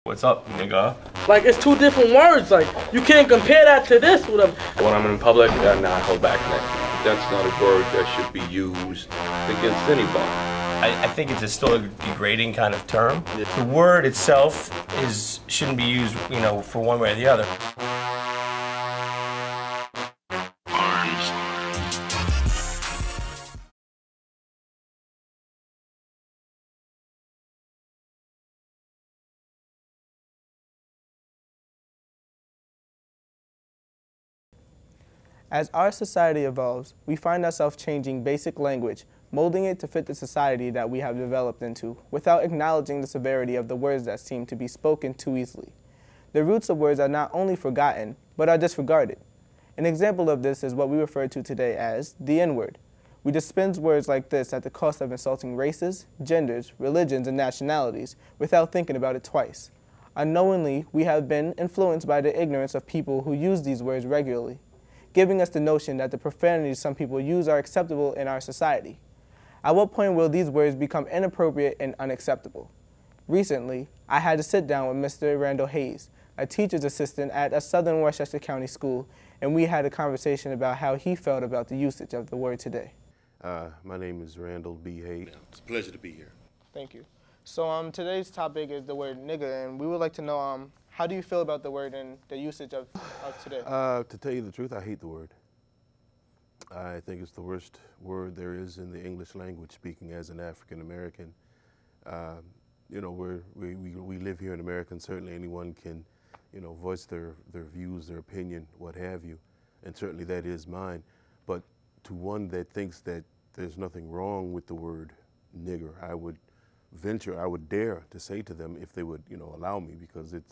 What's up, nigga? Like, it's two different words. Like, you can't compare that to this with them. When I'm in public, nah, I hold back. That's not a word that should be used against anybody. I think it's still a degrading kind of term. The word itself shouldn't be used, for one way or the other. As our society evolves, we find ourselves changing basic language, molding it to fit the society that we have developed into, without acknowledging the severity of the words that seem to be spoken too easily. The roots of words are not only forgotten, but are disregarded. An example of this is what we refer to today as the N-word. We dispense words like this at the cost of insulting races, genders, religions, and nationalities without thinking about it twice. Unknowingly, we have been influenced by the ignorance of people who use these words regularly, giving us the notion that the profanities some people use are acceptable in our society. At what point will these words become inappropriate and unacceptable? Recently, I had to sit down with Mr. Randall Hayes, a teacher's assistant at a Southern Westchester County school, and we had a conversation about how he felt about the usage of the word today. My name is Randall B. Hayes. It's a pleasure to be here. Thank you. So today's topic is the word nigger, and we would like to know how do you feel about the word and the usage of today? To tell you the truth, I hate the word. I think it's the worst word there is in the English language, speaking as an African American. We live here in America, and certainly anyone can, voice their views, their opinion, what have you, and certainly that is mine. But to one that thinks that there's nothing wrong with the word nigger, I would dare to say to them, if they would, allow me, because it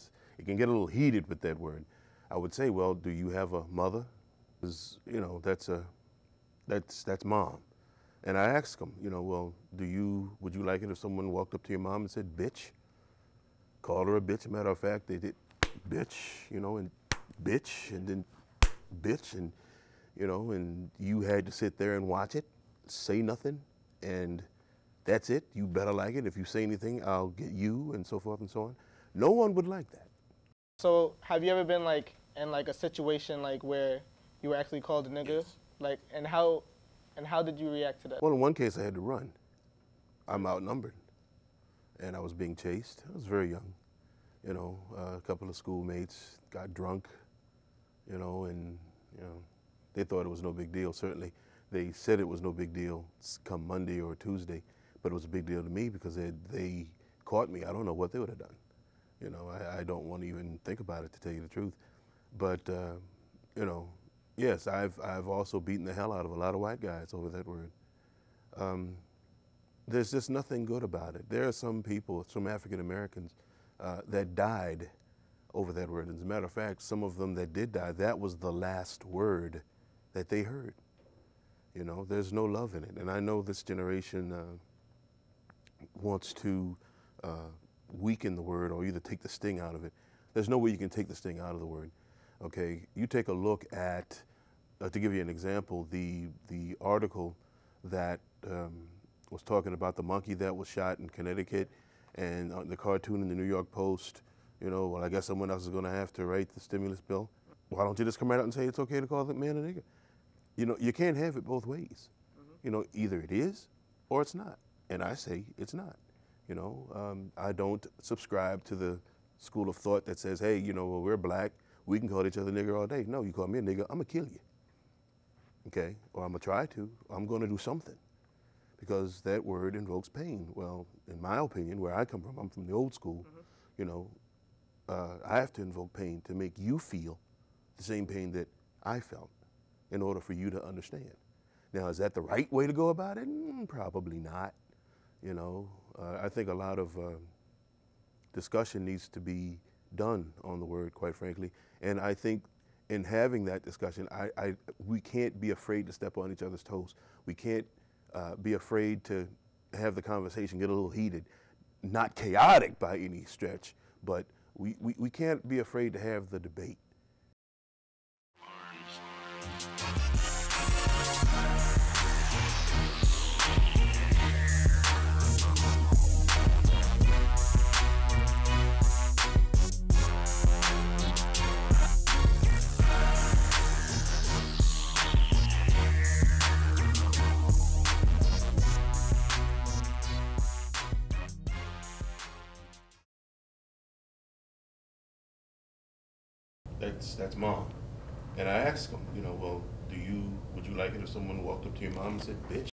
can get a little heated with that word. I would say, well, do you have a mother? Because, that's mom. And I ask them, well, would you like it if someone walked up to your mom and said, bitch? Called her a bitch. Matter of fact, they did bitch, and bitch, and then bitch, and, and you had to sit there and watch it, say nothing, and that's it. You better like it. If you say anything, I'll get you, and so forth and so on. No one would like that. So have you ever been in a situation where you were actually called a nigger? Yes. And how did you react to that? Well, in one case I had to run. I'm outnumbered, and I was being chased. I was very young. A couple of schoolmates got drunk, and they thought it was no big deal. Certainly, they said it was no big deal come Monday or Tuesday, but it was a big deal to me because they caught me. I don't know what they would have done. I don't want to even think about it, to tell you the truth. But yes, I've also beaten the hell out of a lot of white guys over that word. There's just nothing good about it. There are some people, some African Americans, that died over that word. As a matter of fact, some of them that did die, that was the last word that they heard. There's no love in it. And I know this generation wants to weaken the word or either take the sting out of it. There's no way you can take the sting out of the word. Okay, you take a look at, to give you an example, the article that was talking about the monkey that was shot in Connecticut, and the cartoon in the New York Post, well, I guess someone else is going to have to write the stimulus bill. Why don't you just come right out and say it's okay to call that man a nigger? You can't have it both ways. Mm-hmm. Either it is or it's not. And I say it's not. I don't subscribe to the school of thought that says, hey, well, we're black, we can call each other nigger all day. No, you call me a nigger, I'm gonna kill you. Okay, or I'm gonna try to, I'm gonna do something. Because that word invokes pain. Well, in my opinion, where I come from, I'm from the old school, I have to invoke pain to make you feel the same pain that I felt in order for you to understand. Now, is that the right way to go about it? Probably not. I think a lot of discussion needs to be done on the word, quite frankly. And I think in having that discussion, we can't be afraid to step on each other's toes. We can't be afraid to have the conversation get a little heated. Not chaotic by any stretch, but we can't be afraid to have the debate. That's mom. And I asked him, you know, well, would you like it if someone walked up to your mom and said, bitch?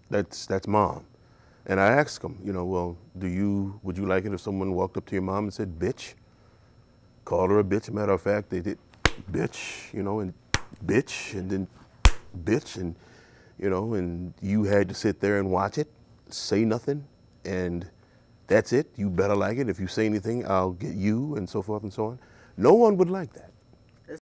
That's mom. And I asked him, you know, well, would you like it if someone walked up to your mom and said, bitch? Called her a bitch. Matter of fact, they did bitch, you know, and bitch, and then bitch, and, you know, and you had to sit there and watch it, say nothing, and that's it. You better like it. If you say anything, I'll get you, and so forth and so on. No one would like that.